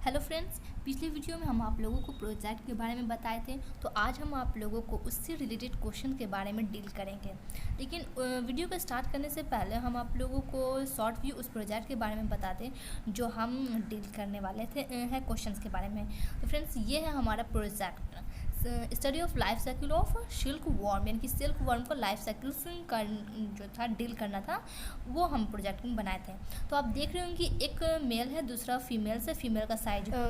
Hello friends, पिछले video में हम आप लोगों को प्रोजेक्ट के बारे में बताए थे। तो आज हम आप लोगों को उससे रिलेटेड क्वेश्चन के बारे में डील करेंगे। लेकिन वीडियो को स्टार्ट करने से पहले हम आप लोगों को शॉर्ट व्यू उस प्रोजेक्ट के बारे में बता दें जो हम डील करने वाले थे हैं क्वेश्चंस के बारे में। तो फ्रेंड्स, ये है हमारा project study of life cycle of silk worm, यानी कि सिल्क वर्म को लाइफ साइकिल जो था डील करना था, वो हम प्रोजेक्ट में बनाए थे। तो आप देख रहे होंगे कि एक मेल है, दूसरा फीमेल से। फीमेल का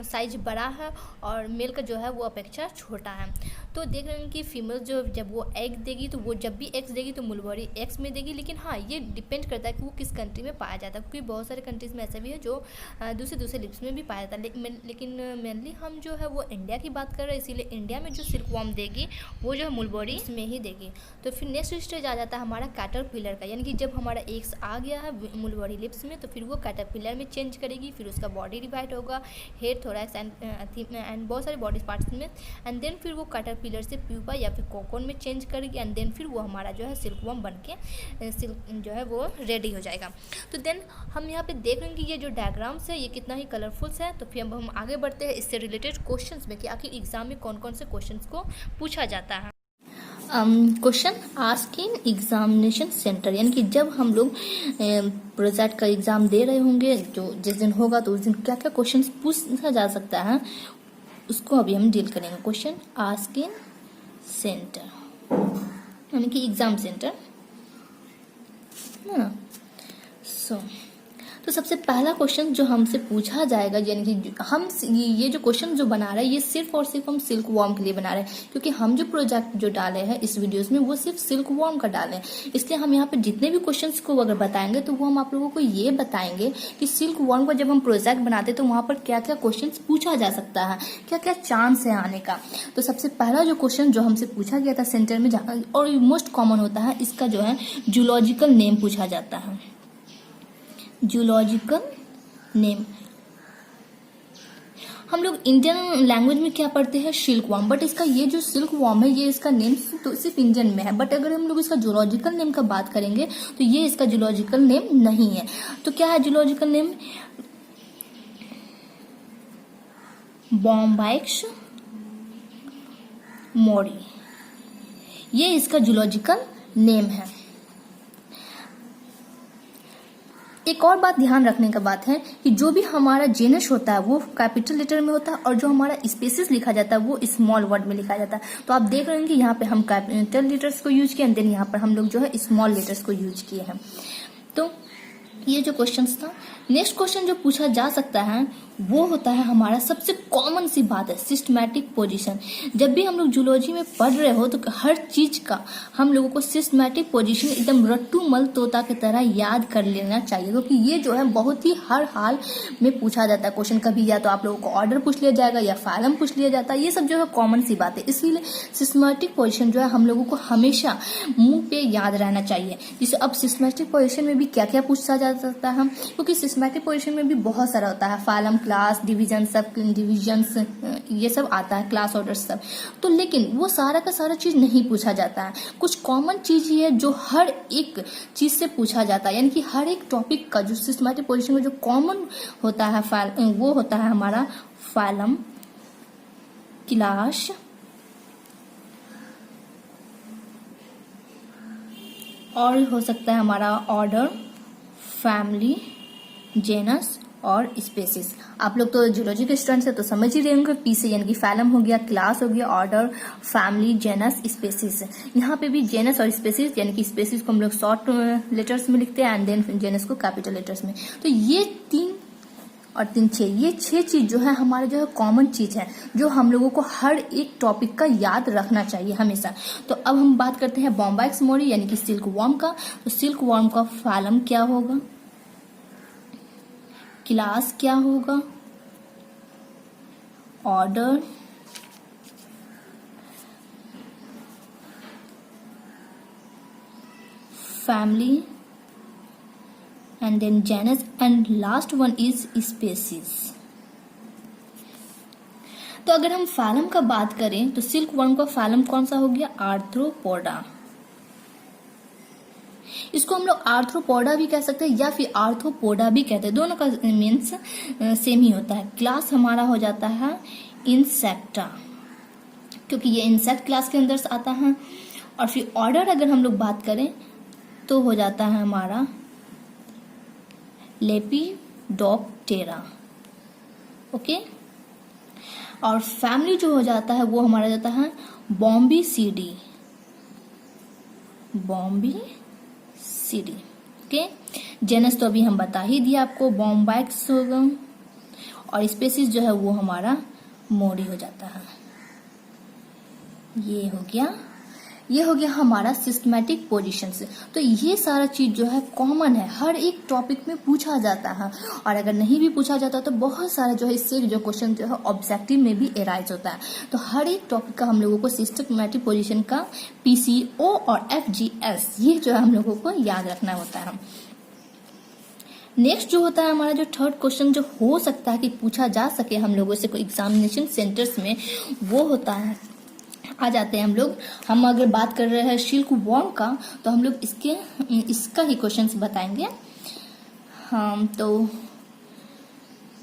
साइज बड़ा है और मेल का जो है वो अपेक्षा छोटा है। तो देख रहे हैं कि फीमेल जो जब वो एग देगी तो वो जब भी एग्स देगी तो मुलबरी एग्स में देगी। लेकिन हाँ, ये डिपेंड करता है कि वो किस कंट्री में पाया जाता है, क्योंकि बहुत सारे कंट्रीज़ में ऐसा भी है जो दूसरे लिप्स में भी पाया जाता है। लेकिन मेनली हम जो है वो इंडिया की बात कर रहे हैं, इसीलिए इंडिया में जो सिल्क वर्म देगी वो जो है मुलबरी में ही देगी। तो फिर नेक्स्ट स्टेज आ जाता है हमारा कैटरपिलर का, यानी कि जब हमारा एग्स आ गया है मुलबरी लिप्स में तो फिर वो कैटरपिलर में चेंज करेगी। फिर उसका बॉडी डिवाइड होगा, हेड, थोरैक्स एंड बहुत सारे बॉडी पार्ट्स में। एंड देन फिर वो कैटरपिलर से प्यूपा या फिर कोकोन में चेंज करेगी। एंड देन फिर वो हमारा जो है सिल्क वर्म बन के सिल्क जो है वो रेडी हो जाएगा। तो देन हम यहाँ पे देख रहे हैं कि ये जो डायग्राम्स है ये कितना ही कलरफुल्स है। तो फिर अब हम आगे बढ़ते हैं इससे रिलेटेड क्वेश्चंस में कि आखिर एग्जाम में कौन कौन से क्वेश्चंस को पूछा जाता है। Question ask in examination centre, यानी कि जब हम लोग प्रोजेक्ट का एग्जाम दे रहे होंगे, जो जिस दिन होगा तो उस दिन क्या क्या क्वेश्चन पूछा जा सकता है उसको अभी हम डील करेंगे। क्वेश्चन आस्क इन सेंटर, यानी कि एग्जाम सेंटर है ना। तो सबसे पहला क्वेश्चन जो हमसे पूछा जाएगा, यानी कि हम ये जो क्वेश्चन जो बना रहे हैं ये सिर्फ और सिर्फ हम सिल्क वर्म के लिए बना रहे हैं, क्योंकि हम जो प्रोजेक्ट जो डाले हैं इस वीडियोस में वो सिर्फ सिल्क वर्म का डाले हैं। इसलिए हम यहाँ पे जितने भी क्वेश्चंस को अगर बताएंगे तो वो हम आप लोगों को ये बताएंगे कि सिल्क वर्म का जब हम प्रोजेक्ट बनाते तो वहां पर क्या क्या क्वेश्चन पूछा जा सकता है, क्या क्या चांस है आने का। तो सबसे पहला जो क्वेश्चन जो हमसे पूछा गया था सेंटर में, और मोस्ट कॉमन होता है, इसका जो है जूलॉजिकल नेम पूछा जाता है। जूलॉजिकल नेम हम लोग इंडियन लैंग्वेज में क्या पढ़ते हैं, सिल्क वर्म, बट इसका ये जो सिल्क वर्म है ये इसका नेम तो सिर्फ इंडियन में है। बट अगर हम लोग इसका जूलॉजिकल नेम का बात करेंगे तो ये इसका जूलॉजिकल नेम नहीं है। तो क्या है जूलॉजिकल नेम? बॉम्बाइक्स मोरी, ये इसका जूलॉजिकल नेम है। एक और बात ध्यान रखने का बात है कि जो भी हमारा जेनस होता है वो कैपिटल लेटर में होता है और जो हमारा स्पेसिस लिखा जाता है वो स्मॉल वर्ड में लिखा जाता है। तो आप देख रहे हैं कि यहाँ पे हम कैपिटल लेटर्स को यूज किए, देन यहाँ पर हम लोग जो है स्मॉल लेटर्स को यूज किए हैं। तो ये जो क्वेश्चन था, नेक्स्ट क्वेश्चन जो पूछा जा सकता है वो होता है हमारा सबसे कॉमन सी बात है सिस्टमैटिक पोजीशन। जब भी हम लोग जूलॉजी में पढ़ रहे हो तो हर चीज का हम लोगों को सिस्टमैटिक पोजीशन एकदम रट्टूमल तोता की तरह याद कर लेना चाहिए, क्योंकि ये जो है बहुत ही हर हाल में पूछा जाता है क्वेश्चन। कभी या तो आप लोगों को ऑर्डर पूछ लिया जाएगा या फाइलम पूछ लिया जाता है, ये सब जो है कॉमन सी बात है। इसलिए सिस्टमैटिक पोजीशन जो है हम लोगों को हमेशा मुंह पे याद रहना चाहिए। जैसे अब सिस्टमैटिक पोजीशन में भी क्या क्या पूछा जा सकता है, क्योंकि सिस्टमैटिक पोजीशन में भी बहुत सारा होता है, फाइलम, क्लास, डिवीजन, सब डिविजन्स, ये सब आता है, क्लास ऑर्डर सब। तो लेकिन वो सारा का सारा चीज नहीं पूछा जाता है, कुछ कॉमन चीज ही है जो हर एक चीज से पूछा जाता है। यानी कि हर एक टॉपिक का जो सिस्टमैटिक पोजीशन में जो कॉमन होता है वो होता है हमारा फाइलम, क्लास, और हो सकता है हमारा ऑर्डर, फैमिली, जेनस और स्पेसिस। आप लोग तो जूलॉजी के स्टूडेंट्स है तो समझ ही रहे होंगे पी से, यानी कि फैलम हो गया, क्लास हो गया, ऑर्डर, फैमिली, जेनस, स्पेसिस। यहाँ पे भी जेनस और स्पेसिस, यानी कि स्पेसिस को हम लोग शॉर्ट लेटर्स में लिखते हैं एंड देन जेनस को कैपिटल लेटर्स में। तो ये 3 और 3 6, ये 6 चीज जो है हमारे जो है कॉमन चीज है जो हम लोगों को हर एक टॉपिक का याद रखना चाहिए हमेशा। तो अब हम बात करते हैं बॉम्बाइक्स मोरी, यानी कि सिल्क वर्म का। तो सिल्क वर्म का फैलम क्या होगा, क्लास क्या होगा, order, family, and then genus, and last one is species. तो अगर हम फैलम का बात करें तो सिल्क वर्म का फैलम कौन सा हो गया, आर्थ्रोपोडा। इसको हम लोग आर्थ्रोपोडा भी कह सकते हैं या फिर आर्थ्रोपोडा भी कहते हैं, दोनों का मीन्स सेम ही होता है। क्लास हमारा हो जाता है इंसेक्टा, क्योंकि ये इंसेक्ट क्लास के अंदर से आता है। और फिर ऑर्डर अगर हम लोग बात करें तो हो जाता है हमारा लेपिडोप्टेरा, ओके। और फैमिली जो हो जाता है वो हमारा जाता है बॉम्बीसीडी, बॉम्बीसीडी, ओके। जेनस तो अभी हम बता ही दिया आपको, बॉम्बाइट्स होगा। और स्पेसीज जो है वो हमारा मोरी हो जाता है। ये हो गया हमारा सिस्टमैटिक पोजीशन से। तो ये सारा चीज जो है कॉमन है, हर एक टॉपिक में पूछा जाता है। और अगर नहीं भी पूछा जाता तो बहुत सारा जो है इससे जो क्वेश्चन जो है ऑब्जेक्टिव में भी एराइज होता है। तो हर एक टॉपिक का हम लोगों को सिस्टमैटिक पोजीशन का PCO और FGS ये जो है हम लोगों को याद रखना होता है। नेक्स्ट जो होता है हमारा जो थर्ड क्वेश्चन जो हो सकता है कि पूछा जा सके हम लोगों से कोई एग्जामिनेशन सेंटर्स में, वो होता है, आ जाते हैं हम अगर बात कर रहे हैं सिल्क वॉर्म का तो हम लोग इसका ही क्वेश्चन बताएंगे। हाँ, तो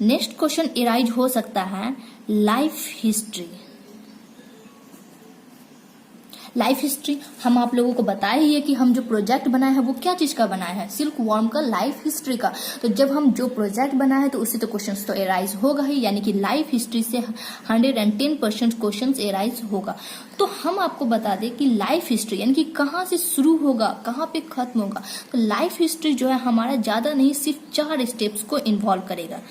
नेक्स्ट क्वेश्चन एराइज हो सकता है लाइफ हिस्ट्री। लाइफ हिस्ट्री हम आप लोगों को बताया ही है कि हम जो प्रोजेक्ट बनाए हैं वो क्या चीज का बनाया है, सिल्क वॉर्म का लाइफ हिस्ट्री का। तो जब हम जो प्रोजेक्ट बनाए हैं तो उससे तो क्वेश्चंस तो एराइज होगा ही, यानी कि लाइफ हिस्ट्री से 110% क्वेश्चंस एराइज होगा। तो हम आपको बता दें कि लाइफ हिस्ट्री यानी कि कहाँ से शुरू होगा कहाँ पे खत्म होगा। तो लाइफ हिस्ट्री जो है हमारा ज्यादा नहीं, सिर्फ 4 स्टेप्स को इन्वॉल्व करेगा,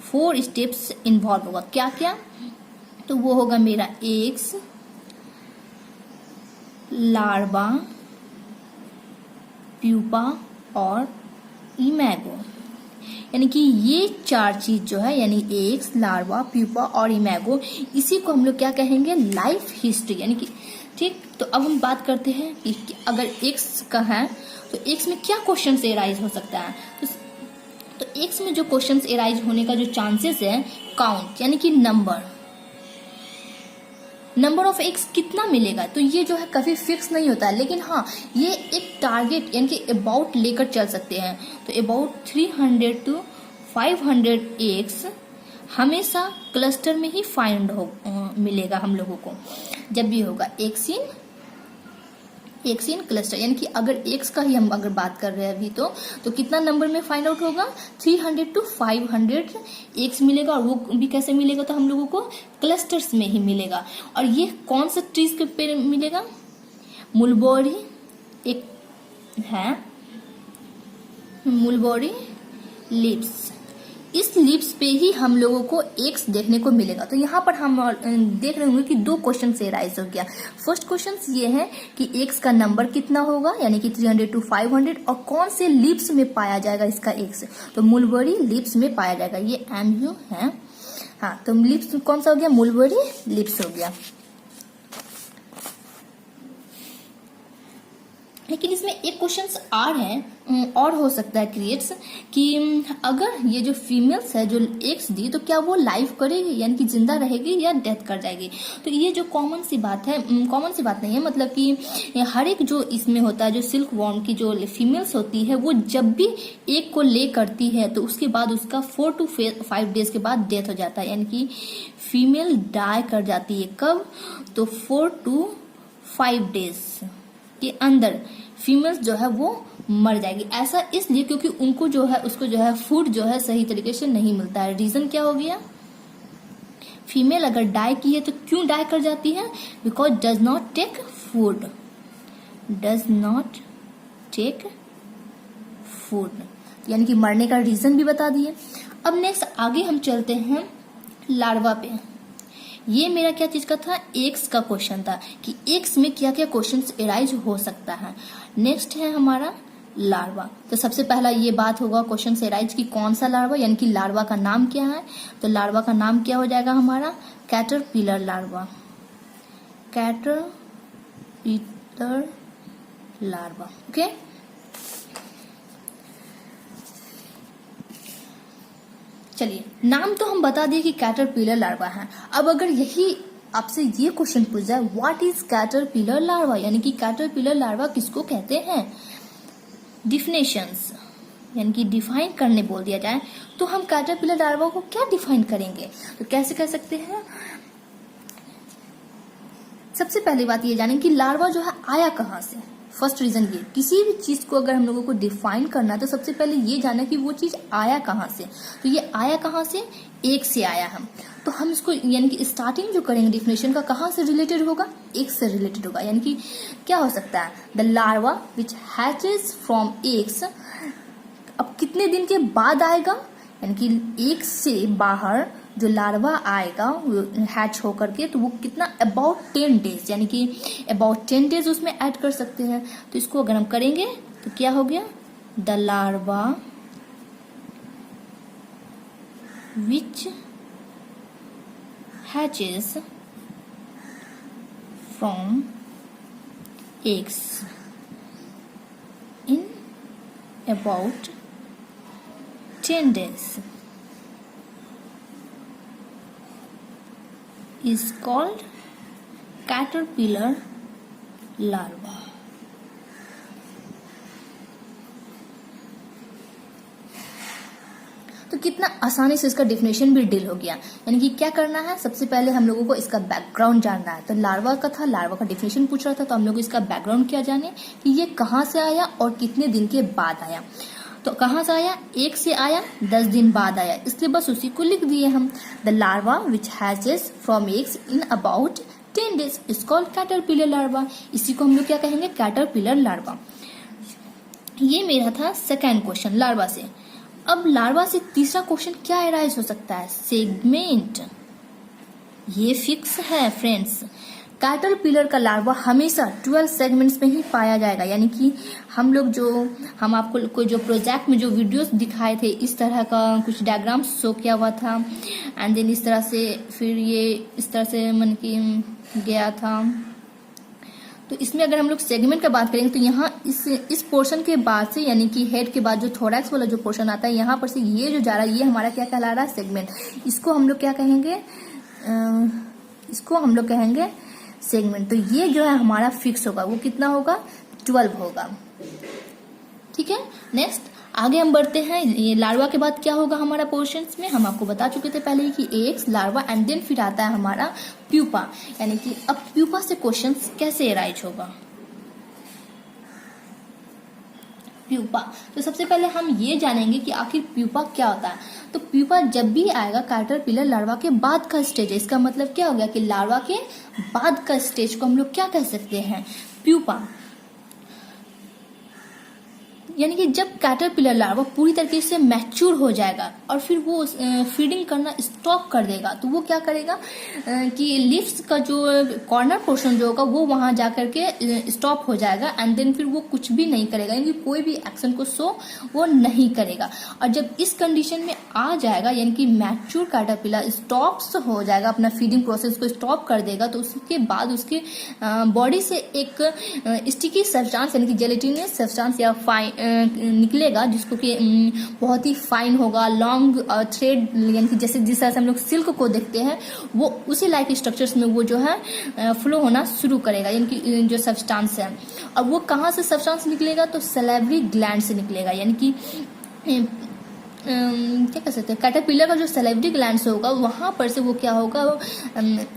4 स्टेप्स इन्वॉल्व होगा। क्या क्या? तो वो होगा मेरा एग्स, लार्वा, प्यूपा और इमेगो। यानी कि ये 4 चीज जो है, यानी एग्स, लार्वा, प्यूपा और इमेगो, इसी को हम लोग क्या कहेंगे, लाइफ हिस्ट्री। यानी कि ठीक। तो अब हम बात करते हैं कि अगर एक्स का है तो एक्स में क्या क्वेश्चन एराइज हो सकता है। तो एक्स में जो क्वेश्चन एराइज होने का जो चांसेस है, काउंट यानी कि नंबर ऑफ एक्स कितना मिलेगा। तो ये जो है कभी फिक्स नहीं होता है, लेकिन हाँ ये एक टारगेट यानी कि अबाउट लेकर चल सकते हैं। तो अबाउट 300 to 500 एक्स हमेशा क्लस्टर में ही मिलेगा हम लोगों को जब भी होगा एक्स इन क्लस्टर। यानी कि अगर एक्स का ही हम अगर बात कर रहे हैं अभी तो कितना नंबर में फाइंड आउट होगा, 300 to 500 एक्स मिलेगा। और वो भी कैसे मिलेगा, तो हम लोगों को क्लस्टर्स में ही मिलेगा। और ये कौन सा ट्रीज के पे मिलेगा, मुलबोरी एक है, मुलबोरी लीव्स, इस लीव्स पे ही हम लोगों को एक्स देखने को मिलेगा। तो यहाँ पर हम देख रहे होंगे कि 2 क्वेश्चन से राइज हो गया। फर्स्ट क्वेश्चन ये है कि एक्स का नंबर कितना होगा, यानी कि 300 to 500, और कौन से लीव्स में पाया जाएगा इसका एक्स। तो मुलबरी लीव्स में पाया जाएगा, ये MU है। हाँ, तो लीव्स कौन सा हो गया, मुलबरी लीव्स हो गया। लेकिन इसमें एक क्वेश्चन और है, और हो सकता है क्रिएट्स, कि अगर ये जो फीमेल्स है जो एक्स दी, तो क्या वो लाइफ करेगी यानी कि जिंदा रहेगी या डेथ कर जाएगी। तो ये जो कॉमन सी बात नहीं है, मतलब कि हर एक जो इसमें होता है, जो सिल्क वॉर्म की जो फीमेल्स होती है, वो जब भी एक को ले करती है तो उसके बाद उसका 4 to 5 डेज के बाद डेथ हो जाता है। यानी कि फीमेल डाई कर जाती है कब, तो 4 to 5 डेज के अंदर फीमेल्स जो है वो मर जाएगी। ऐसा इसलिए क्योंकि उनको जो है उसको जो है फूड जो है सही तरीके से नहीं मिलता है। रीजन क्या हो गया, फीमेल अगर डाई की है तो क्यों डाई कर जाती है, because does not take food, यानी कि मरने का रीजन भी बता दिए। अब नेक्स्ट आगे हम चलते हैं लार्वा पे। ये मेरा क्या चीज का था, एक्स का क्वेश्चन था कि एक्स में क्या क्या क्वेश्चंस एराइज हो सकता है। नेक्स्ट है हमारा लार्वा। तो सबसे पहला ये बात होगा क्वेश्चन एराइज की कौन सा लार्वा, यानी कि लार्वा का नाम क्या है। तो लार्वा का नाम क्या हो जाएगा हमारा, caterpillar larva, caterpillar larva, okay. चलिए, नाम तो हम बता दिए कि कैटरपिलर लार्वा है। अब अगर यही आपसे ये क्वेश्चन पूछ जाए, व्हाट इज कैटरपिलर लार्वा, यानी कि कैटरपिलर लार्वा किसको कहते हैं। डिफिनेशंस यानी कि डिफाइन करने बोल दिया जाए तो हम कैटरपिलर लार्वा को क्या डिफाइन करेंगे, तो कैसे कह सकते हैं। सबसे पहली बात ये जानें कि लार्वा जो है आया कहाँ से। फर्स्ट रीजन ये, किसी भी चीज को अगर हम लोगों को डिफाइन करना है तो सबसे पहले ये जाना कि वो चीज आया कहाँ से। तो ये आया कहाँ से, एक से आया हम, तो हम इसको यानी कि स्टार्टिंग जो करेंगे डिफिनेशन का कहाँ से रिलेटेड होगा, एक से रिलेटेड होगा। यानी कि क्या हो सकता है, the larva which hatches from eggs. अब कितने दिन के बाद आएगा, यानी कि एक से बाहर जो लार्वा आएगा हैच होकर के, तो वो कितना अबाउट 10 डेज, यानी कि अबाउट 10 डेज उसमें ऐड कर सकते हैं। तो इसको अगर हम करेंगे तो क्या हो गया, the larva which hatches from eggs in about 10 days is called caterpillar larva. तो कितना आसानी से इसका डिफिनेशन भी डील हो गया। यानी कि क्या करना है, सबसे पहले हम लोगों को इसका बैकग्राउंड जानना है। तो लार्वा का था, लार्वा का डिफिनेशन पूछ रहा था, तो हम लोग इसका बैकग्राउंड क्या जाने कि ये कहाँ से आया और कितने दिन के बाद आया। तो कहाँ से आया, एक से आया, 10 दिन बाद आया, इसलिए बस उसी को लिख दिए हम। The larva which hatches from eggs in about 10 days is called caterpillar larva. इसी को हम लोग क्या कहेंगे, कैटरपिलर लार्वा। ये मेरा था सेकेंड क्वेश्चन लार्वा से। अब लार्वा से तीसरा क्वेश्चन क्या अराइज हो सकता है, सेगमेंट। ये फिक्स है फ्रेंड्स, कैटरपिलर का लार्वा हमेशा 12 सेगमेंट्स में ही पाया जाएगा। यानी कि हम आपको कोई जो प्रोजेक्ट में जो वीडियोस दिखाए थे, इस तरह का कुछ डायग्राम शो किया हुआ था, एंड देन इस तरह से फिर ये इस तरह से मन की गया था। तो इसमें अगर हम लोग सेगमेंट का बात करेंगे तो यहाँ इस पोर्शन के बाद से, यानी कि हेड के बाद जो थोरैक्स वाला जो पोर्शन आता है, यहाँ पर से ये जो जा रहा है, ये हमारा क्या कहला रहा है, सेगमेंट। इसको हम लोग क्या कहेंगे, इसको हम लोग कहेंगे सेगमेंट। तो ये जो है हमारा फिक्स होगा, वो कितना होगा, 12 होगा। ठीक है, नेक्स्ट आगे हम बढ़ते हैं। ये लार्वा के बाद क्या होगा हमारा पोर्शंस में, हम आपको बता चुके थे पहले ही कि एग्स, लार्वा एंड देन फिर आता है हमारा प्यूपा। यानी कि अब प्यूपा से क्वेश्चंस कैसे अराइज होगा, प्यूपा। तो सबसे पहले हम ये जानेंगे कि आखिर प्यूपा क्या होता है। तो प्यूपा जब भी आएगा कैटरपिलर लार्वा के बाद का स्टेज है। इसका मतलब क्या हो गया कि लार्वा के बाद का स्टेज को हम लोग क्या कह सकते हैं, प्यूपा। यानी कि जब कैटरपिलर लार्वा पूरी तरीके से मैच्योर हो जाएगा और फिर वो फीडिंग करना स्टॉप कर देगा, तो वो क्या करेगा कि लीव्स का जो कॉर्नर पोर्शन जो होगा वो वहां जाकर के स्टॉप हो जाएगा, एंड देन फिर वो कुछ भी नहीं करेगा, यानी कि कोई भी एक्शन को शो वो नहीं करेगा। और जब इस कंडीशन में आ जाएगा, यानी कि मैच्योर कैटरपिलर स्टॉप्स हो जाएगा, अपना फीडिंग प्रोसेस को स्टॉप कर देगा, तो उसके बाद उसके बॉडी से एक स्टिकी सब्सटेंस यानी कि जेलेटिनस सब्सटेंस या फाइन निकलेगा, जिसको कि बहुत ही फाइन होगा, लॉन्ग थ्रेड, यानी कि जैसे जिस तरह से हम लोग सिल्क को देखते हैं, वो उसी लाइक स्ट्रक्चर्स में वो जो है फ्लो होना शुरू करेगा, यानी कि जो सब्सटेंस है। और वो कहाँ से सब्सटेंस निकलेगा, तो सैलिवरी ग्लैंड से निकलेगा। यानी कि क्या कह सकते हैं, कैटरपिलर का जो सैलिवरी ग्लैंड से होगा वहां पर से वो क्या होगा,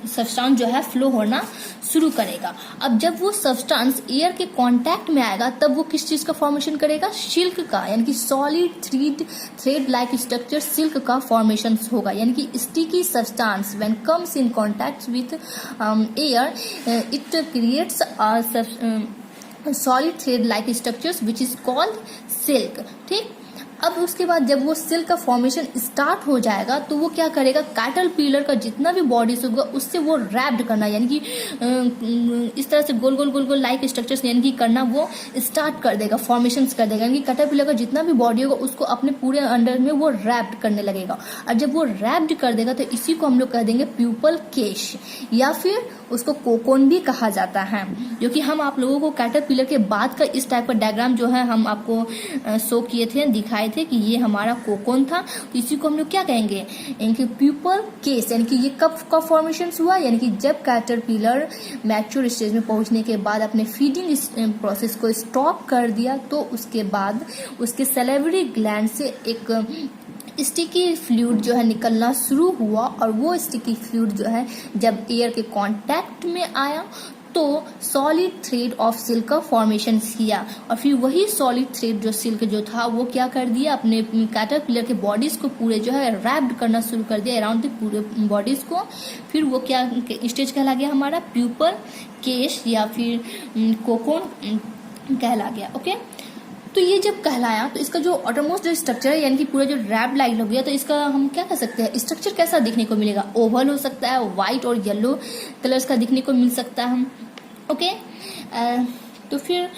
सब्सटेंस जो है फ्लो होना शुरू करेगा। अब जब वो सब्सटेंस एयर के कांटेक्ट में आएगा, तब वो किस चीज का फॉर्मेशन करेगा, सिल्क का, यानी कि solid thread like structure silk का फॉर्मेशन होगा। यानी कि sticky substance when comes in contact with air it creates solid thread like structures which is called silk. ठीक, अब उसके बाद जब वो सिल्क का फॉर्मेशन स्टार्ट हो जाएगा, तो वो क्या करेगा, कैटरपिलर का जितना भी बॉडीज होगा उससे वो रैप्ड करना, यानी कि इस तरह से गोल गोल गोल गोल लाइक स्ट्रक्चर्स यानी कि करना वो स्टार्ट कर देगा, फॉर्मेशंस कर देगा। यानी कि कैटरपिलर का जितना भी बॉडी होगा उसको अपने पूरे अंडर में वो रैप्ड करने लगेगा। और जब वो रैप्ड कर देगा तो इसी को हम लोग कह देंगे प्यूपल केश, या फिर उसको कोकोन भी कहा जाता है, जो कि हम आप लोगों को कैटरपिलर के बाद का इस टाइप का डायग्राम जो है हम आपको शो किए थे, दिखाए बताए थे कि ये हमारा कोकोन था। तो इसी को हम लोग क्या कहेंगे, इनके प्यूपल केस, यानी कि ये कब का फॉर्मेशन हुआ, यानी कि जब कैटरपिलर मैच्योर स्टेज में पहुंचने के बाद अपने फीडिंग प्रोसेस को स्टॉप कर दिया, तो उसके बाद उसके सैलिवरी ग्लैंड से एक स्टिकी फ्लूइड जो है निकलना शुरू हुआ, और वो स्टिकी फ्लूइड जो है जब एयर के कांटेक्ट में आया तो सॉलिड थ्रेड ऑफ सिल्क का फॉर्मेशन किया, और फिर वही सॉलिड थ्रेड जो सिल्क जो था वो क्या कर दिया, अपने कैटरपिलर के बॉडीज को पूरे जो है रैप्ड करना शुरू कर दिया अराउंड द पूरे बॉडीज को। फिर वो क्या स्टेज कहला गया हमारा, प्यूपल केश या फिर कोकोन कहला गया। ओके, तो ये जब कहलाया तो इसका जो ऑटोमोस्ट जो स्ट्रक्चर है, यानी कि पूरा जो रैप लाइन हो गया, तो इसका हम क्या कह सकते हैं, स्ट्रक्चर कैसा दिखने को मिलेगा, ओवल हो सकता है, व्हाइट और येलो कलर्स का दिखने को मिल सकता है। ओके, तो फिर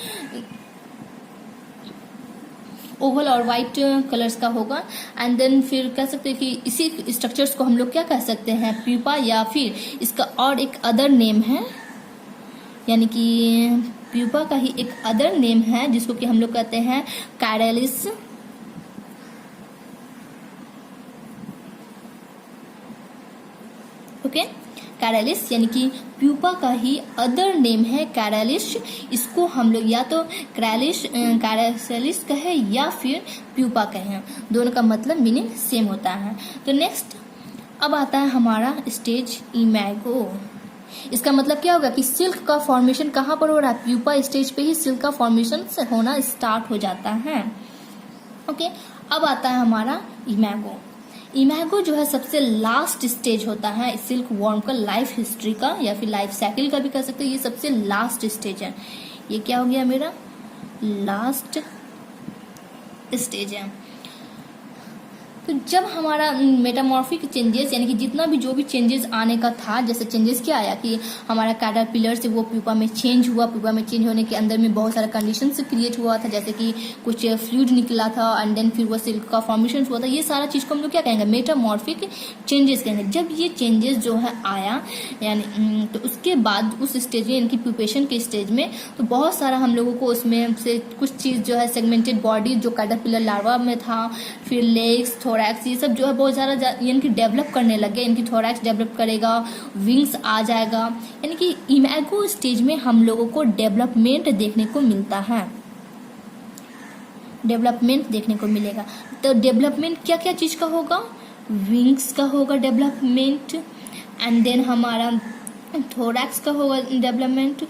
ओवल और व्हाइट कलर्स का होगा। एंड देन फिर कह सकते हैं कि इसी स्ट्रक्चर्स को हम लोग क्या कह सकते हैं, प्यूपा, या फिर इसका और एक अदर नेम है, यानी कि प्यूपा का ही एक अदर नेम है जिसको कि हम लोग कहते हैं कैरेलिस। ओके, कैरेलिस यानी कि प्यूपा का ही अदर नेम है कैरेलिस। इसको हम लोग या तो कैरेलिस कहे या फिर प्यूपा कहें, दोनों का मतलब मीनिंग सेम होता है। तो नेक्स्ट अब आता है हमारा स्टेज इमैगो। इसका मतलब क्या होगा कि सिल्क का फॉर्मेशन कहाँ पर हो रहा है, प्यूपा स्टेज पे ही सिल्क का फॉर्मेशन होना स्टार्ट हो जाता है। ओके, अब आता है हमारा इमैगो। इमैगो जो है सबसे लास्ट स्टेज होता है सिल्क वॉर्म का लाइफ हिस्ट्री का, या फिर लाइफ साइकिल का भी कह सकते हैं। ये सबसे लास्ट स्टेज है। ये क्या हो गया, मेरा लास्ट स्टेज है। तो जब हमारा मेटामॉर्फिक चेंजेस, यानी कि जितना भी जो भी चेंजेस आने का था, जैसे चेंजेस क्या आया कि हमारा कैटरपिलर से वो प्यूपा में चेंज हुआ, प्यूपा में चेंज होने के अंदर में बहुत सारा कंडीशन से क्रिएट हुआ था, जैसे कि कुछ फ्लूइड निकला था एंड देन फिर वो सिल्क का फॉर्मेशन हुआ था। ये सारा चीज़ को हम लोग क्या कहेंगे, मेटामॉर्फिक चेंजेस कहेंगे। जब ये चेंजेस जो है आया, यानी तो उसके बाद उस स्टेज में, यानी कि प्यूपेशन के स्टेज में, तो बहुत सारा हम लोगों को उसमें से कुछ चीज़ जो है सेगमेंटेड बॉडी जो कैटरपिलर लार्वा में था, फिर लेग्स, थोरैक्स, ये सब जो है बहुत ज़्यादा यानी कि डेवलप करने लगे। इनकी थोरैक्स डेवलप करेगा, विंग्स आ जाएगा, यानी कि इमैगो स्टेज में हम लोगों को डेवलपमेंट देखने को मिलता है, डेवलपमेंट देखने को मिलेगा। तो डेवलपमेंट क्या क्या चीज़ का होगा, विंग्स का होगा डेवलपमेंट, एंड देन हमारा थोरैक्स का होगा डेवलपमेंट,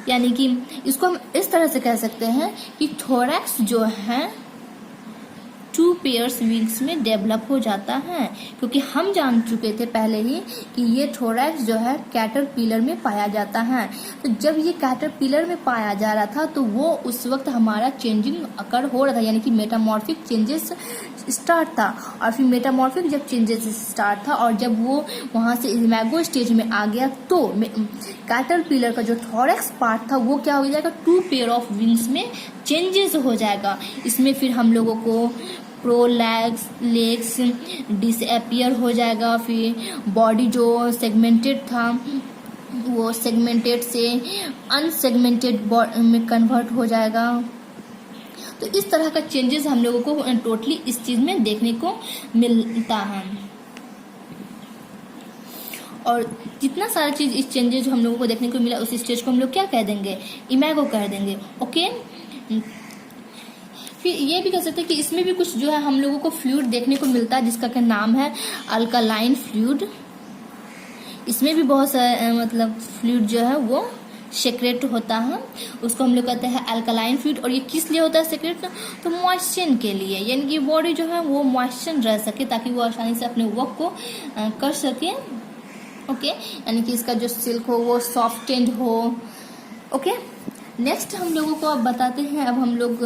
यानी कि इसको हम इस तरह से कह सकते हैं कि थोरैक्स जो है 2 पेयर्स विंग्स में डेवलप हो जाता है, क्योंकि हम जान चुके थे पहले ही कि ये थोरैक्स जो है कैटरपिलर में पाया जाता है। तो जब ये कैटरपिलर में पाया जा रहा था तो वो उस वक्त हमारा चेंजिंग अकर हो रहा था, यानी कि मेटामॉर्फिक चेंजेस स्टार्ट था। और फिर मेटामॉर्फिक जब चेंजेस स्टार्ट था और जब वो वहाँ से इमैगो स्टेज में आ गया, तो कैटरपिलर का जो थोरैक्स पार्ट था वो क्या हो जाएगा, 2 पेयर ऑफ विंग्स में चेंजेस हो जाएगा। इसमें फिर हम लोगों को लेग्स डिसअपियर हो जाएगा, फिर बॉडी जो सेगमेंटेड था वो सेगमेंटेड से अनसेगमेंटेड में कन्वर्ट हो जाएगा। तो इस तरह का चेंजेस हम लोगों को टोटली इस चीज में देखने को मिलता है। और जितना सारा चीज इस चेंजेस जो हम लोगों को देखने को मिला, उस स्टेज को हम लोग क्या कह देंगे, इमैगो कह देंगे। ओके, फिर ये भी कह सकते हैं कि इसमें भी कुछ जो है हम लोगों को फ्लूइड देखने को मिलता है जिसका क्या नाम है अल्कालाइन फ्लूइड। इसमें भी बहुत सारा मतलब फ्लूइड जो है वो सेक्रेट होता है, उसको हम लोग कहते हैं अल्कालाइन फ्लूइड। और ये किस लिए होता है सेक्रेट, तो मॉइस्चर के लिए, यानी कि बॉडी जो है वो मॉइस्चर रह सके ताकि वो आसानी से अपने वर्क को कर सके। ओके, यानी कि इसका जो सिल्क हो वो सॉफ्टेंड हो। ओके, नेक्स्ट हम लोगों को अब बताते हैं, अब हम लोग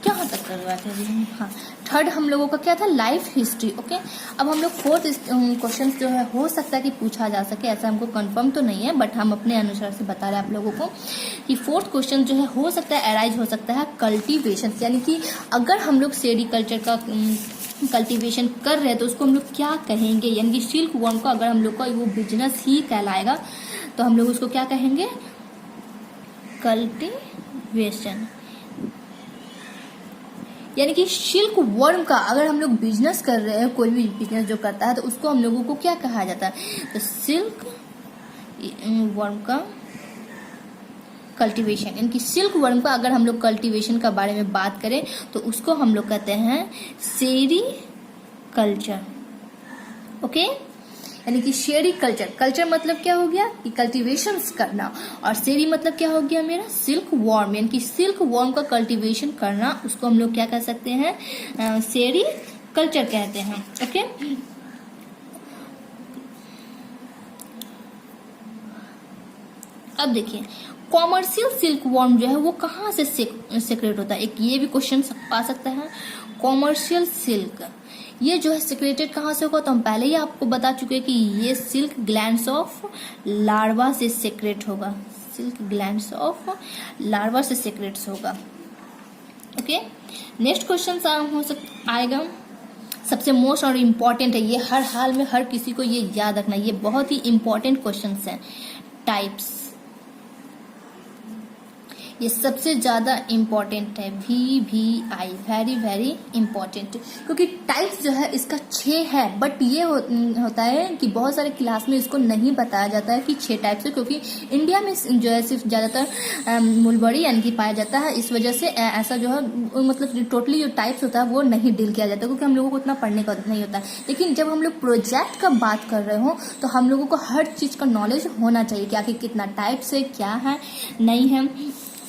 कहाँ तक कर रहे थे, हाँ थर्ड हम लोगों का क्या था, लाइफ हिस्ट्री। ओके, अब हम लोग 4th क्वेश्चन जो है हो सकता है कि पूछा जा सके, ऐसा हमको कंफर्म तो नहीं है, बट हम अपने अनुसार से बता रहे हैं आप लोगों को कि 4th क्वेश्चन जो है हो सकता है अराइज हो सकता है कल्टीवेशन, यानी कि अगर हम लोग सेरीकल्चर का कल्टीवेशन कर रहे हैं तो उसको हम लोग क्या कहेंगे, यानी कि सिल्क वर्म का अगर हम लोग का वो बिजनेस ही कहलाएगा तो हम लोग उसको क्या कहेंगे, कल्टीवेशन, यानी कि सिल्क वर्म का अगर हम लोग बिजनेस कर रहे हैं, कोई भी बिजनेस जो करता है तो उसको हम लोगों को क्या कहा जाता है, तो सिल्क वर्म का कल्टीवेशन, यानी कि सिल्क वर्म का अगर हम लोग कल्टीवेशन का बारे में बात करें तो उसको हम लोग कहते हैं सेरीकल्चर। ओके, यानी कि सेरीकल्चर, कल्चर मतलब क्या हो गया कि कल्टीवेशन करना, और सेरी मतलब क्या हो गया मेरा, सिल्क वर्म, यानी कि सिल्क वर्म का कल्टीवेशन करना, उसको हम लोग क्या कह सकते हैं, सेरीकल्चर कहते हैं। ओके, अब देखिए कॉमर्शियल सिल्क वर्म जो है वो कहाँ से सेक्रेट होता है, एक ये भी क्वेश्चन आ सकता है। कॉमर्शियल सिल्क ये जो है सेक्रेटेड कहाँ से होगा, तो हम पहले ही आपको बता चुके हैं कि ये सिल्क ग्लैंड्स ऑफ लार्वा से सेक्रेट होगा, सिल्क ग्लैंड्स ऑफ लार्वा से सेक्रेट्स होगा। ओके, नेक्स्ट क्वेश्चन आएगा, सबसे मोस्ट और इम्पॉर्टेंट है, ये हर हाल में हर किसी को ये याद रखना, ये बहुत ही इम्पॉर्टेंट क्वेश्चन है। टाइप्स, ये सबसे ज्यादा इम्पोर्टेंट है, VVI, वेरी वेरी इम्पोर्टेंट, क्योंकि टाइप्स जो है इसका 6 है, बट ये होता है कि बहुत सारे क्लास में इसको नहीं बताया जाता है कि 6 टाइप्स है, क्योंकि इंडिया में जो है सिर्फ ज्यादातर मुलबरी यानी कि पाया जाता है, इस वजह से ऐसा जो है मतलब टोटली जो टाइप्स होता है वो नहीं डील किया जाता, क्योंकि हम लोगों को उतना पढ़ने का नहीं होता। लेकिन जब हम लोग प्रोजेक्ट का बात कर रहे हो तो हम लोगों को हर चीज का नॉलेज होना चाहिए कि आखिर कितना टाइप्स है, क्या है, नहीं है।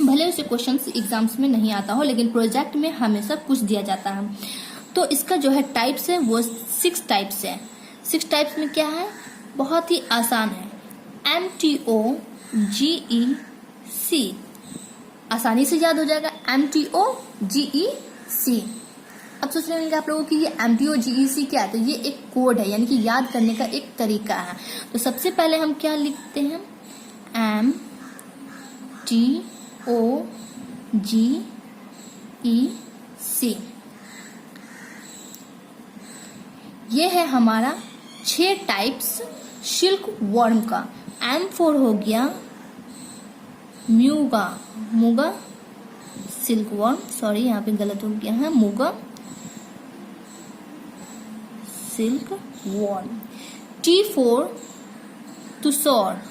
भले उसे क्वेश्चंस एग्जाम्स में नहीं आता हो, लेकिन प्रोजेक्ट में हमेशा पूछ दिया जाता है। तो इसका जो है टाइप्स है वो 6 टाइप्स है। 6 टाइप्स में क्या है, बहुत ही आसान है, MTOGEC, आसानी से याद हो जाएगा, MTOGEC। अब सोच रहे होंगे आप लोगों की ये MTOGEC क्या है, तो ये एक कोड है, यानी कि याद करने का एक तरीका है। तो सबसे पहले हम क्या लिखते हैं, MTOGEC, ये है हमारा 6 टाइप्स सिल्क वर्म का। M4 हो गया मूगा सिल्क वर्म, सॉरी यहाँ पे गलत हो गया है, Muga silk worm. T4 Tussar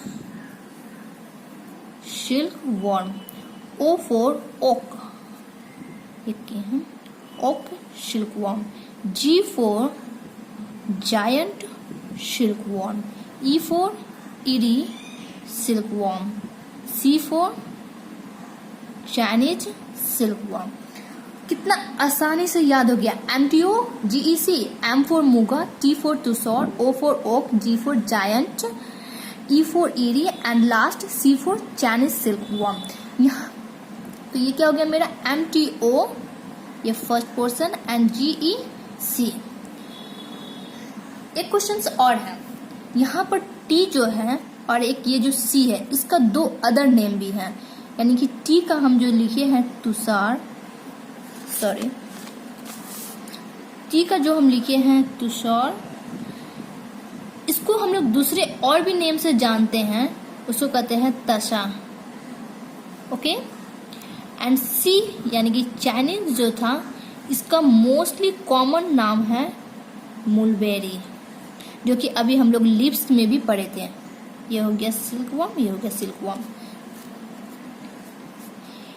silk worm. O4 oak, oak silk worm. G4 giant silk worm. E4 Eri silk worm. C4 Chinese silk worm. कितना आसानी से याद हो गया, MTOGEC, M4 Muga, T4 Tussar, O4 oak, G4 giant, E4 Eri and last C4 Chinese silk worm. तो ये क्या हो गया मेरा, MTO ये फर्स्ट पोर्शन एंड GEC। एक क्वेश्चन और है, यहाँ पर T जो है और एक ये जो C है, इसका 2 अदर नेम भी है, यानी कि T का हम जो लिखे हैं तुषार, सॉरी T का जो हम लिखे हैं तुषार, इसको हम लोग दूसरे और भी नेम से जानते हैं, उसको कहते हैं तशा। ओके, एंड C यानी कि चाइनीज जो था, इसका मोस्टली कॉमन नाम है मुलबेरी, जो कि अभी हम लोग लिप्स में भी पढ़े थे। ये हो गया सिल्क वर्म, ये हो गया सिल्क वर्म।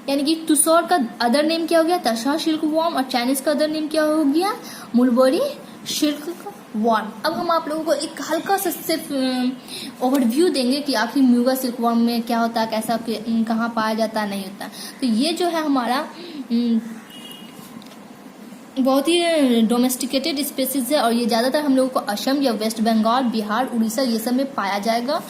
यानी कि तुषार का अदर नेम क्या हो गया, तशा सिल्क वर्म, और चाइनीज का अदर नेम क्या हो गया, मुलबेरी सिल्क वर्म। अब हम आप लोगों को एक हल्का सा सिर्फ ओवरव्यू देंगे कि आखिर म्यूगा सिल्क वर्म में क्या होता है, कैसा कहाँ पाया जाता है, नहीं होता। तो ये जो है हमारा बहुत ही डोमेस्टिकेटेड स्पेसीज है, और ये ज़्यादातर हम लोगों को असम या वेस्ट बंगाल, बिहार, उड़ीसा ये सब में पाया जाएगा।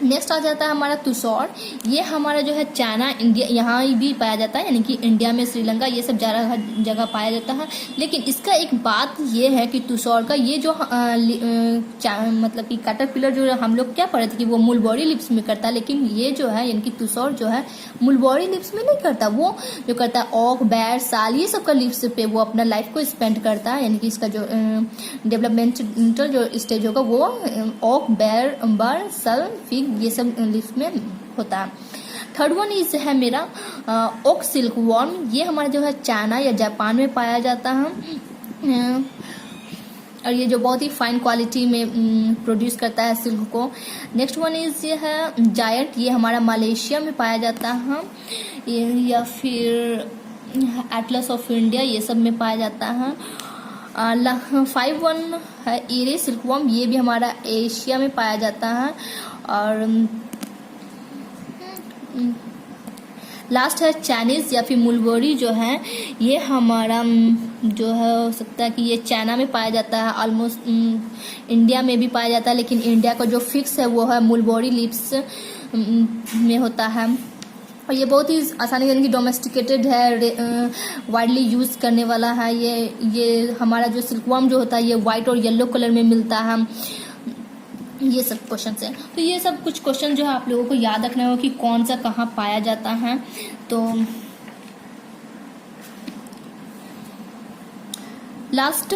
नेक्स्ट आ जाता है हमारा तुषार, ये हमारा जो है चाइना, इंडिया यहाँ भी पाया जाता है, यानी कि इंडिया में श्रीलंका ये सब जगह पाया जाता है। लेकिन इसका एक बात ये है कि तुषार का ये जो मतलब कि कैटरपिलर जो हम लोग क्या पढ़े थे कि वो मुलबरी लिप्स में करता है, लेकिन ये जो है यानी कि तुषार जो है मुलबरी लिप्स में नहीं करता, वो जो करता है ऑक, बैर, साल ये सब का लिप्स पे वो अपना लाइफ को स्पेंड करता है। यानी कि इसका जो डेवलपमेंटल जो स्टेज होगा वो ऑक, बैर, बर, सल, फिग ये सब लिप्स में होता है। थर्ड वन इज है मेरा ओक सिल्क वॉर्म। ये हमारा जो है चाइना या जापान में पाया जाता है और ये जो बहुत ही फाइन क्वालिटी में प्रोड्यूस करता है सिल्क को। नेक्स्ट वन इज ये है जायंट। ये हमारा मलेशिया में पाया जाता है, या फिर एटलस ऑफ इंडिया, ये सब में पाया जाता है। 5 वन है एरे सिल्कवॉर्म। ये भी हमारा एशिया में पाया जाता है। और लास्ट है चाइनीज या फिर मुलबरी जो है, ये हमारा जो है हो सकता है कि ये चाइना में पाया जाता है, ऑलमोस्ट इंडिया में भी पाया जाता है, लेकिन इंडिया का जो फिक्स है वो है मुलबरी लीव्स में होता है। और ये बहुत ही आसानी यानी कि डोमेस्टिकेटेड है, वाइडली यूज करने वाला है। ये हमारा जो सिल्कवॉर्म जो होता है ये वाइट और येलो कलर में मिलता है। ये सब क्वेश्चन है, तो ये सब कुछ क्वेश्चन जो है आप लोगों को याद रखना होगा कि कौन सा कहाँ पाया जाता है। तो लास्ट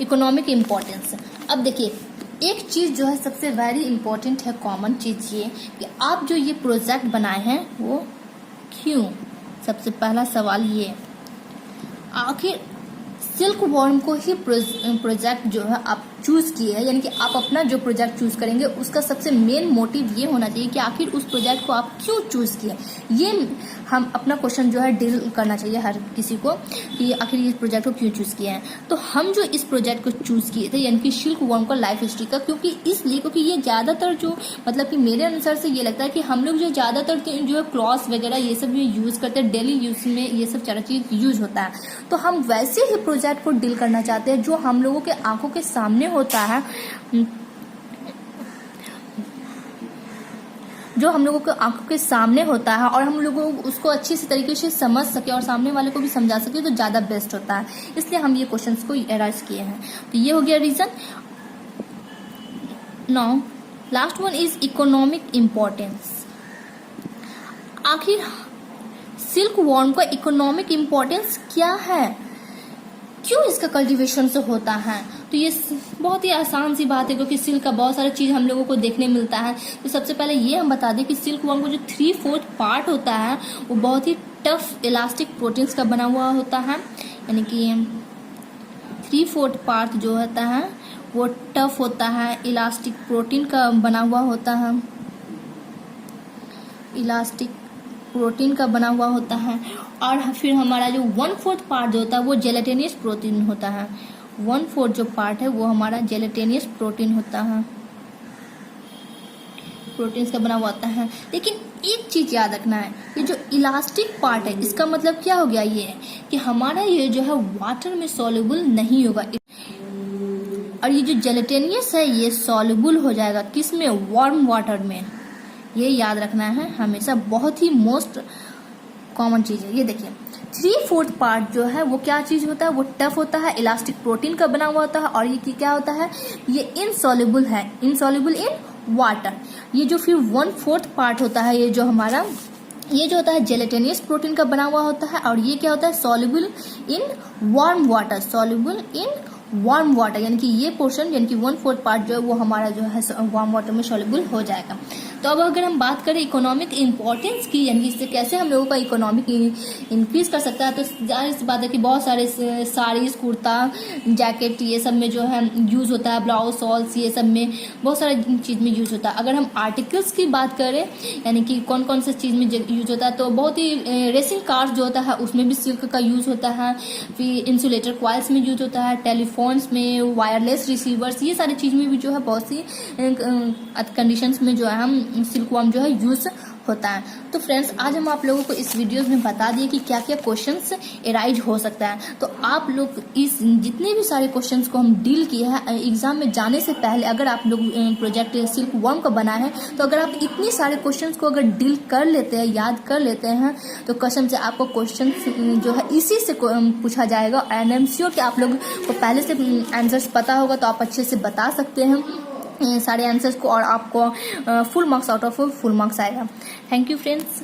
इकोनॉमिक इम्पोर्टेंस। अब देखिए एक चीज जो है सबसे वेरी इंपॉर्टेंट है, कॉमन चीज ये कि आप जो ये प्रोजेक्ट बनाए हैं वो क्यों। सबसे पहला सवाल ये, आखिर सिल्क वॉर्म को ही प्रोजेक्ट जो है आप चूज किए हैं, यानी कि आप अपना जो प्रोजेक्ट चूज करेंगे उसका सबसे मेन मोटिव ये होना चाहिए कि आखिर उस प्रोजेक्ट को आप क्यों चूज किए। ये हम अपना क्वेश्चन जो है डील करना चाहिए हर किसी को कि आखिर इस प्रोजेक्ट को क्यों चूज किए हैं। तो हम जो इस प्रोजेक्ट को चूज किए थे यानी कि सिल्क वॉर्म का लाइफ हिस्ट्री का, क्योंकि ये ज्यादातर जो मतलब कि मेरे अनुसार से ये लगता है कि हम लोग जो ज्यादातर जो है क्लॉथ वगैरह ये सब यूज करते हैं, डेली यूज में ये सब सारा चीज यूज होता है। तो हम वैसे ही प्रोजेक्ट को डील करना चाहते हैं जो हम लोगों के आंखों के सामने होता है, जो हम लोगों के आंखों के सामने होता है और हम लोगों उसको अच्छी से तरीके से समझ सके और सामने वाले को भी समझा सके तो ज्यादा बेस्ट होता है। इसलिए हम ये क्वेश्चंस को एराइज किए हैं। तो ये हो गया reason. Now last one is economic importance. आखिर सिल्क वॉर्म का इकोनॉमिक इम्पोर्टेंस क्या है, क्यों इसका कल्टीवेशन से होता है। तो ये बहुत ही आसान सी बात है क्योंकि सिल्क का बहुत सारा चीज हम लोगों को देखने मिलता है। तो सबसे पहले ये हम बता दें कि सिल्क वॉर्म का जो 3/4 पार्ट होता है वो बहुत ही टफ इलास्टिक प्रोटीन्स का बना हुआ होता है, यानी कि 3/4 पार्ट जो होता है वो टफ होता है, इलास्टिक प्रोटीन का बना हुआ होता है, इलास्टिक प्रोटीन का बना हुआ होता है। और फिर हमारा जो 1/4 पार्ट जो होता है वो जेलेटेनियस प्रोटीन होता है। 1/4 जो पार्ट है वो हमारा जेलेटेनियस प्रोटीन होता है, प्रोटीन्स का बना हुआ होता है। लेकिन एक चीज याद रखना है, ये जो इलास्टिक पार्ट है इसका मतलब क्या हो गया, ये कि हमारा ये जो है वाटर में सॉल्युबल नहीं होगा, और ये जो जेलेटेनियस है ये सॉल्युबल हो जाएगा किसमें, वार्म वाटर में। ये याद रखना है हमेशा, बहुत ही मोस्ट कॉमन चीज है। ये देखिए 3/4 पार्ट जो है वो क्या चीज होता है, वो टफ होता है, इलास्टिक प्रोटीन का बना हुआ होता है, और ये क्या होता है, ये इनसॉल्युबल है, इनसॉल्युबल इन वाटर। ये जो फिर 1/4 पार्ट होता है, ये जो हमारा ये जो होता है जेलेटेनियस प्रोटीन का बना हुआ होता है, और ये क्या होता है, soluble in warm water, soluble in warm water, यानी कि ये पोर्शन यानी कि 1/4 पार्ट जो है वो हमारा जो है वार्म वाटर में सॉल्युबल हो जाएगा। तो अब अगर हम बात करें इकोनॉमिक इम्पोर्टेंस की, यानी इससे कैसे हम लोगों का इकोनॉमिक इंक्रीज कर सकता है, तो जाहिर सी बात है कि बहुत सारे साड़ीज, कुर्ता, जैकेट ये सब में जो है यूज होता है, ब्लाउज, शॉल्स ये सब में बहुत सारे चीज में यूज होता है। अगर हम आर्टिकल्स की बात करें यानी कि कौन कौन से चीज में यूज होता है, तो बहुत ही रेसिंग कार्स जो होता है उसमें भी सिल्क का यूज होता है, फिर इंसुलेटर क्वाइल्स में यूज होता है, टेलीफोन्स में, वायरलेस रिसीवर्स, ये सारी चीज में भी जो है बहुत सी कंडीशंस में जो है हम सिल्क वॉर्म जो है यूज होता है। तो फ्रेंड्स आज हम आप लोगों को इस वीडियोस में बता दिए कि क्या क्या क्वेश्चंस एराइज हो सकता है। तो आप लोग इस जितने भी सारे क्वेश्चंस को हम डील किए हैं एग्जाम में जाने से पहले, अगर आप लोग प्रोजेक्ट सिल्क वॉर्म का बनाए हैं तो अगर आप इतने सारे क्वेश्चंस को अगर डील कर लेते हैं, याद कर लेते हैं, तो कसम से आपको क्वेश्चन जो है इसी से पूछा जाएगा। एंड आई एम श्योर कि आप लोग को पहले से आंसर्स पता होगा तो आप अच्छे से बता सकते हैं सारे आंसर्स को, और आपको full marks out of full marks आएगा। Thank you friends.